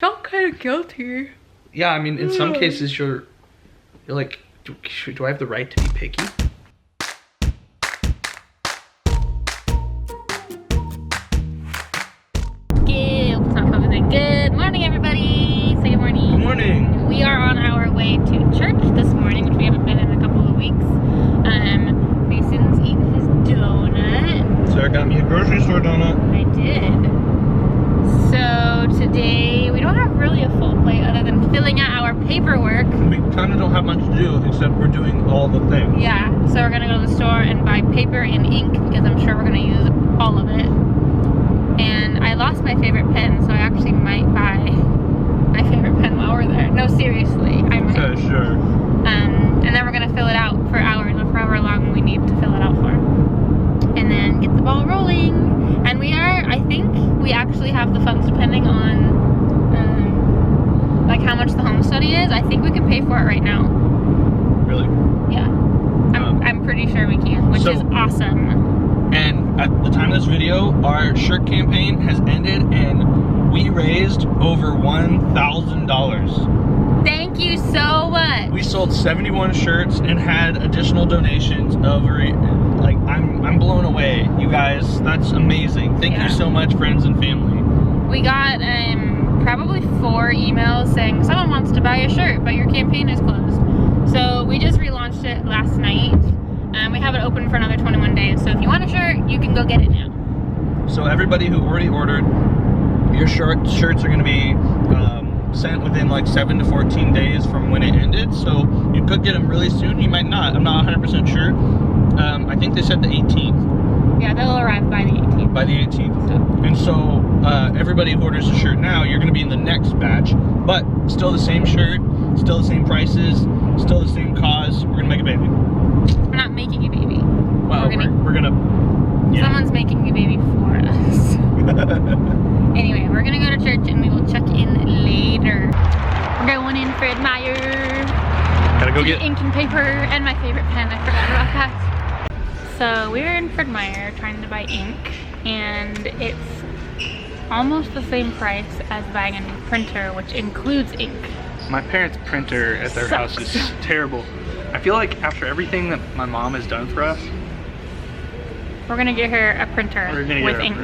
Felt kind of guilty. Yeah, I mean, in some cases, you're like, do I have the right to be picky? Good morning, everybody. Say good morning. Good morning. We are on our way to church this morning, which we haven't been in a couple of weeks. Mason's eating his donut. Sarah got me a grocery store donut. I did. So today we don't have really a full plate other than filling out our paperwork. We kind of don't have much to do except we're doing all the things. Yeah, so we're gonna go to the store and buy paper and ink because I'm sure we're gonna use all of it. And I lost my favorite pen, so I actually might buy my favorite pen while we're there. No, seriously, I might. Okay, sure. And then we're gonna fill it out for hours or for however long we need to fill it out for. And then get the ball rolling. And I think we actually have the funds depending on like how much the home study is. I think we can pay for it right now. Really? Yeah. I'm pretty sure we can, which is awesome. And at the time of this video, our shirt campaign has ended and we raised over $1,000. Thank you so much. We sold 71 shirts and had additional donations over, like, I'm blown away, you guys. That's amazing. Thank you so much, friends and family. We got probably 4 emails saying someone wants to buy a shirt, but your campaign is closed. So we just relaunched it last night. We have it open for another 21 days. So if you want a shirt, you can go get it now. So everybody who already ordered, your shirts are going to be sent within like 7 to 14 days from when it ended. So you could get them really soon. You might not. I'm not 100% sure. I think they said the 18th. Yeah, they'll arrive by the 18th. By the 18th. So. And so everybody who orders a shirt now, you're going to be in the next batch. But still the same shirt, still the same prices, still the same cause. We're going to make a baby. We're not making a baby. Well, we're gonna yeah. Someone's making a baby for us. Anyway, we're gonna go to church and we will check in later. We're going in for Meyer. Gotta go get ink and paper and my favorite pen. I forgot about that. So we're in Fred Meyer trying to buy ink, and it's almost the same price as buying a new printer, which includes ink. My parents' printer at their house is terrible. I feel like after everything that my mom has done for us, we're gonna get her a printer with ink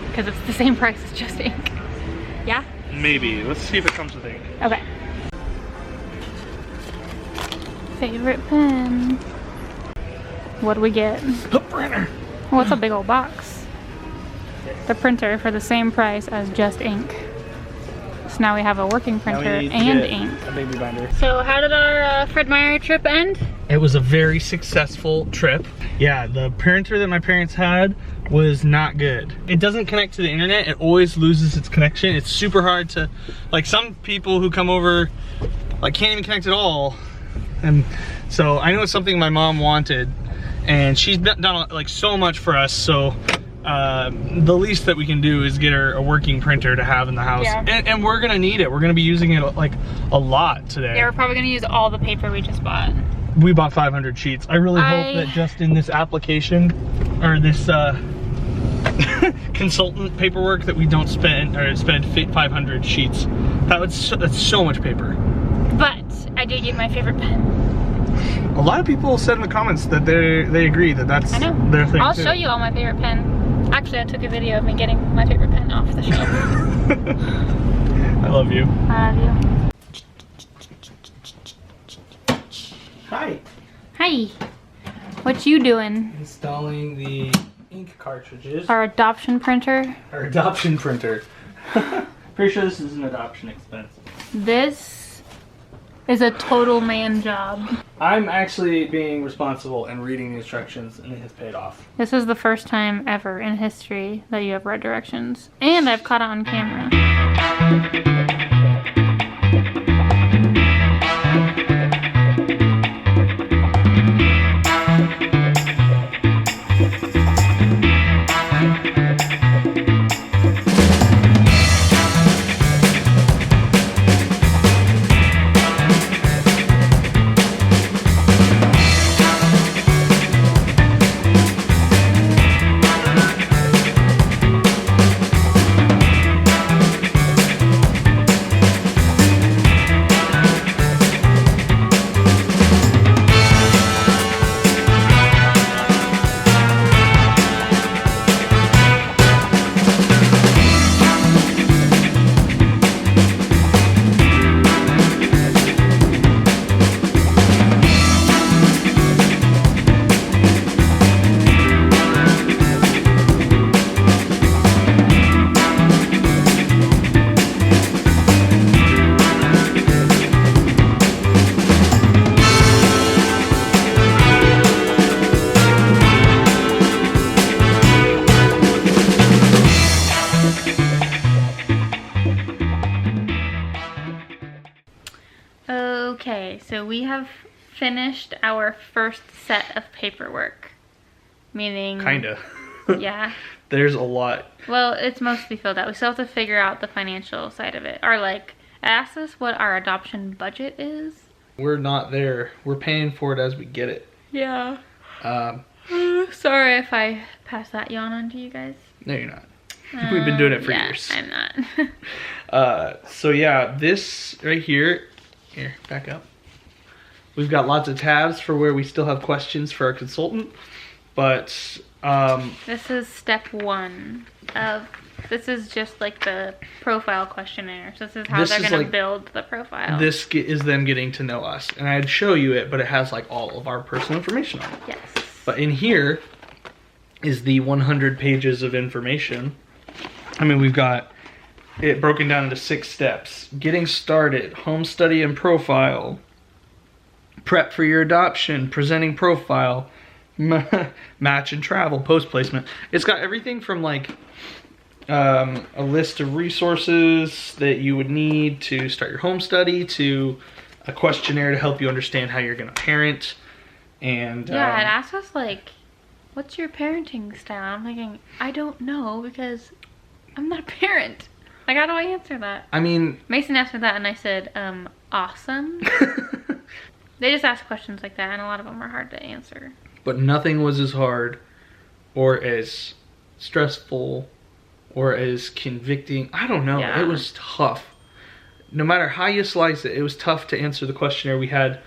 because it's the same price as just ink. Yeah? Maybe. Let's see if it comes with ink. Okay. Favorite pen. What do we get? The printer. Oh, it's a big old box. The printer for the same price as just ink. So now we have a working printer and ink. A baby binder. So how did our Fred Meyer trip end? It was a very successful trip. Yeah, the printer that my parents had was not good. It doesn't connect to the internet. It always loses its connection. It's super hard to, like, some people who come over like can't even connect at all. And so I know it's something my mom wanted, and she's done like so much for us. So the least that we can do is get her a working printer to have in the house. Yeah. And we're gonna need it. We're gonna be using it like a lot today. Yeah, we're probably gonna use all the paper we just bought. We bought 500 sheets. I really hope that just in this application, or this consultant paperwork, that we don't spend 500 sheets. That's so much paper. But I did get my favorite pen. A lot of people said in the comments that they agree that that's their thing. I'll show you all my favorite pen. Actually, I took a video of me getting my favorite pen off the shelf. I love you. I love you. Hi. Hi. What you doing? Installing the ink cartridges. Our adoption printer. Our adoption printer. Pretty sure this is an adoption expense. This is a total man job. I'm actually being responsible and reading the instructions, and it has paid off. This is the first time ever in history that you have read directions. And I've caught it on camera. Okay, so we have finished our first set of paperwork. Meaning... Kinda. Yeah. There's a lot. Well, it's mostly filled out. We still have to figure out the financial side of it. Or like, it asks us what our adoption budget is. We're not there. We're paying for it as we get it. Yeah. Sorry if I pass that yawn on to you guys. No, you're not. We've been doing it for years. I'm not. So yeah, this right here, back up. We've got lots of tabs for where we still have questions for our consultant, but this is step 1 of, this is just like the profile questionnaire. So this is how they're gonna build the profile. This is them getting to know us, and I'd show you it, but it has like all of our personal information on it. Yes. But in here is the 100 pages of information. I mean, we've got it broken down into 6 steps. Getting started, home study and profile, prep for your adoption, presenting profile, match and travel, post placement. It's got everything from like a list of resources that you would need to start your home study to a questionnaire to help you understand how you're going to parent. And yeah, it asks us like, what's your parenting style? I'm thinking, I don't know because I'm not a parent. Like, how do I answer that? I mean, Mason asked me that and I said, awesome. They just ask questions like that and a lot of them are hard to answer. But nothing was as hard or as stressful or as convicting. I don't know. Yeah. It was tough. No matter how you slice it, it was tough to answer the questionnaire. We had,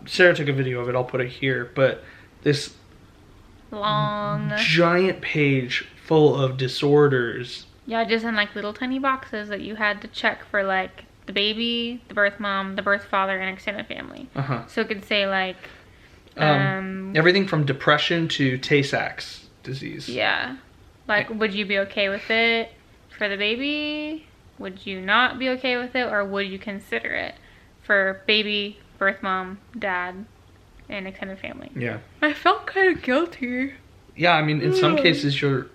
Sarah took a video of it. I'll put it here. But this long, giant page full of disorders. Yeah, just in like little tiny boxes that you had to check for like the baby, the birth mom, the birth father, and extended family. So it could say like... everything from depression to Tay-Sachs disease. Yeah. Like, would you be okay with it for the baby? Would you not be okay with it? Or would you consider it for baby, birth mom, dad, and extended family? Yeah. I felt kind of guilty. Yeah, I mean, in some cases you're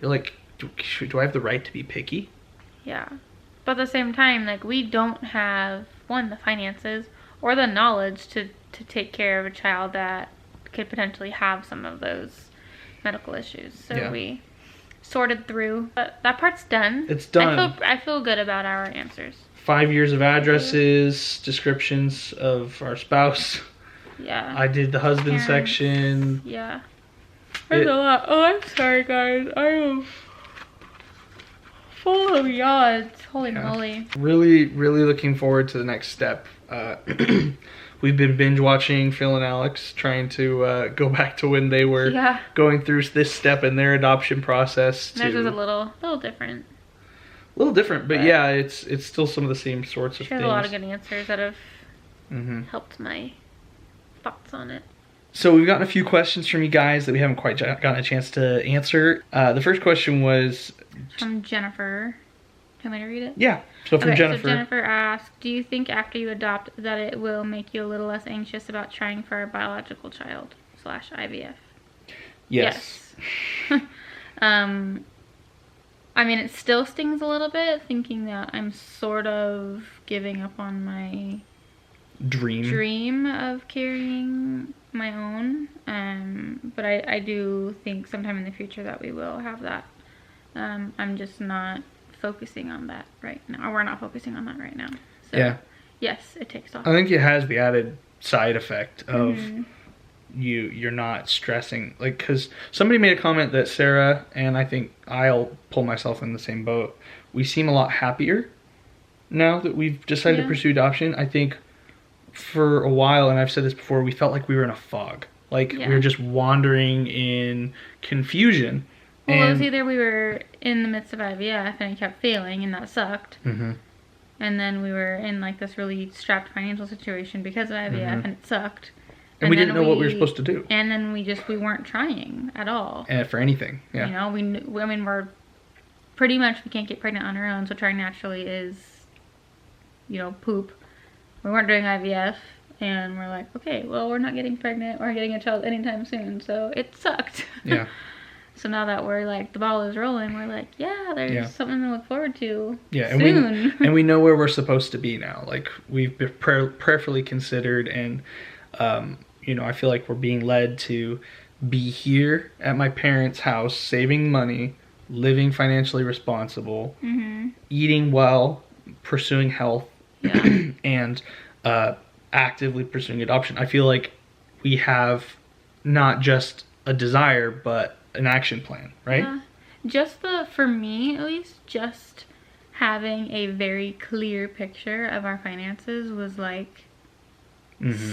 like, do I have the right to be picky? Yeah. But at the same time, like, we don't have, one, the finances or the knowledge to take care of a child that could potentially have some of those medical issues. So we sorted through. But that part's done. It's done. I feel good about our answers. 5 years of addresses, descriptions of our spouse. Yeah. I did the husband section. Yeah. There's a lot. Oh, I'm sorry, guys. I am full of yawns. Holy moly. Really, really looking forward to the next step. We've been binge watching Phil and Alex, trying to go back to when they were going through this step in their adoption process. Theirs was a little different. A little different, but yeah, it's still some of the same sorts of things. There's a lot of good answers that have helped my thoughts on it. So we've gotten a few questions from you guys that we haven't quite gotten a chance to answer. The first question was... from Jennifer. Can I read it? Yeah. So from Jennifer. So Jennifer asked, do you think after you adopt that it will make you a little less anxious about trying for a biological child / IVF? Yes. I mean, it still stings a little bit thinking that I'm sort of giving up on my dream of carrying my own. But I do think sometime in the future that we will have that. I'm just not focusing on that right now. Or we're not focusing on that right now. So, yeah. Yes, it takes off. I think it has the added side effect of you're not stressing. Like, because somebody made a comment that Sarah, and I think I'll pull myself in the same boat, we seem a lot happier now that we've decided to pursue adoption. I think for a while, and I've said this before, we felt like we were in a fog. Like we were just wandering in confusion. Well, it was either we were in the midst of IVF and it kept failing and that sucked. And then we were in like this really strapped financial situation because of IVF and it sucked. And we didn't know what we were supposed to do. And then we weren't trying at all. For anything, yeah. You know, we're pretty much, we can't get pregnant on our own, so trying naturally is, you know, poop. We weren't doing IVF, and we're like, okay, well, we're not getting pregnant or getting a child anytime soon, so it sucked. Yeah. So now that we're like, the ball is rolling, we're like, yeah, there's something to look forward to soon. And we know where we're supposed to be now. Like, we've been prayerfully considered, and, you know, I feel like we're being led to be here at my parents' house, saving money, living financially responsible, eating well, pursuing health, and actively pursuing adoption. I feel like we have not just a desire, but an action plan, right? For me at least, just having a very clear picture of our finances was like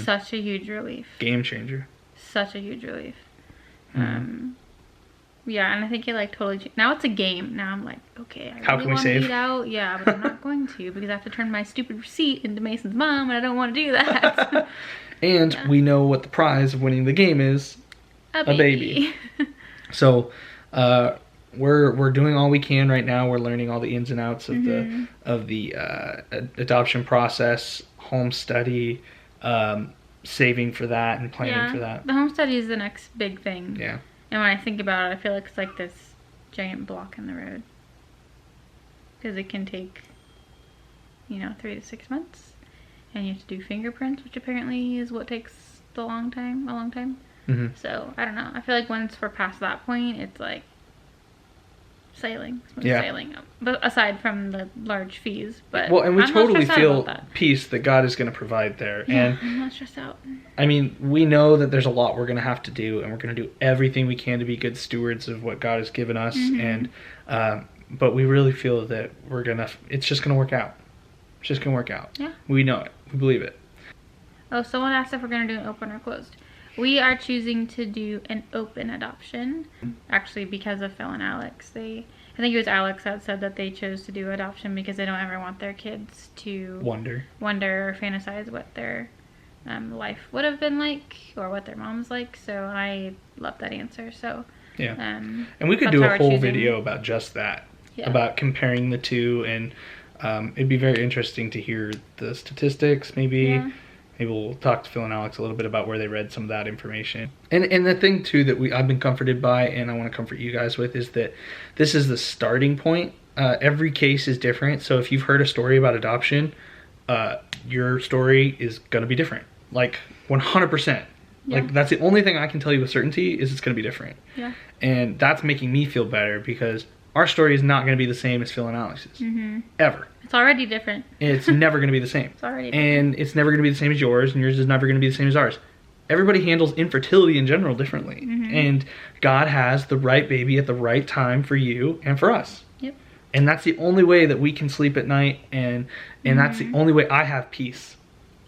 such a huge relief. Game changer. Such a huge relief. Yeah, and I think it like totally now it's a game. Now I'm like, okay, I really want to eat out. Yeah, but I'm not going to, because I have to turn my stupid receipt into Mason's mom, and I don't want to do that. And we know what the prize of winning the game is. A baby. So we're doing all we can right now. We're learning all the ins and outs of the adoption process, home study, saving for that, and planning for that. The home study is the next big thing. Yeah. And when I think about it, I feel like it's like this giant block in the road, because it can take, you know, 3 to 6 months, and you have to do fingerprints, which apparently is what takes a long time. So I don't know. I feel like once we're past that point, it's like sailing. Sailing. But aside from the large fees, but and we totally feel peace that God is going to provide there. Yeah, and I'm not stressed out. I mean, we know that there's a lot we're going to have to do, and we're going to do everything we can to be good stewards of what God has given us. And but we really feel that it's just going to work out. It's just going to work out. Yeah. We know it. We believe it. Oh, someone asked if we're going to do an open or closed. We are choosing to do an open adoption, actually, because of Phil and Alex. I think it was Alex that said that they chose to do adoption because they don't ever want their kids to wonder or fantasize what their life would have been like, or what their mom's like. So I love that answer. So yeah, and we could do a whole video about just that, about comparing the two, and it'd be very interesting to hear the statistics, maybe. Maybe we'll talk to Phil and Alex a little bit about where they read some of that information. And the thing, too, that I've been comforted by, and I want to comfort you guys with, is that this is the starting point. Every case is different. So if you've heard a story about adoption, your story is going to be different. Like, 100%. Like, that's the only thing I can tell you with certainty, is it's going to be different. Yeah. And that's making me feel better, because our story is not going to be the same as Phil and Alex's. Ever. It's already different. It's never going to be the same. It's already different. And it's never going to be the same as yours, and yours is never going to be the same as ours. Everybody handles infertility in general differently. And God has the right baby at the right time for you and for us. Yep. And that's the only way that we can sleep at night, and that's the only way I have peace.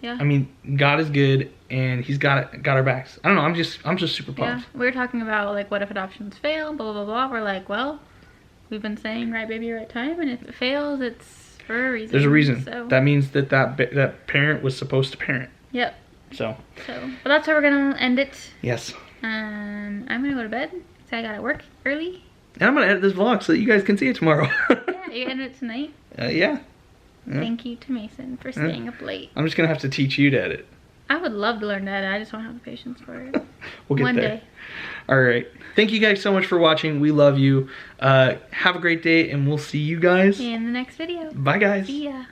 Yeah. I mean, God is good, and He's got our backs. I don't know, I'm just super pumped. Yeah. We were talking about, like, what if adoptions fail, blah, blah, blah, blah. We're like, well, we've been saying right baby, right time, and if it fails, it's for a reason. There's a reason. So. That means that parent was supposed to parent. Yep. So. But that's how we're gonna end it. Yes. I'm gonna go to bed, so I gotta work early. And I'm gonna edit this vlog so that you guys can see it tomorrow. Yeah, you edit it tonight? Yeah. Thank you to Mason for staying up late. I'm just gonna have to teach you to edit. I would love to learn to edit. I just don't have the patience for it. We'll get One there. day. All right. Thank you guys so much for watching. We love you. Have a great day, and we'll see you guys in the next video. Bye, guys. See ya.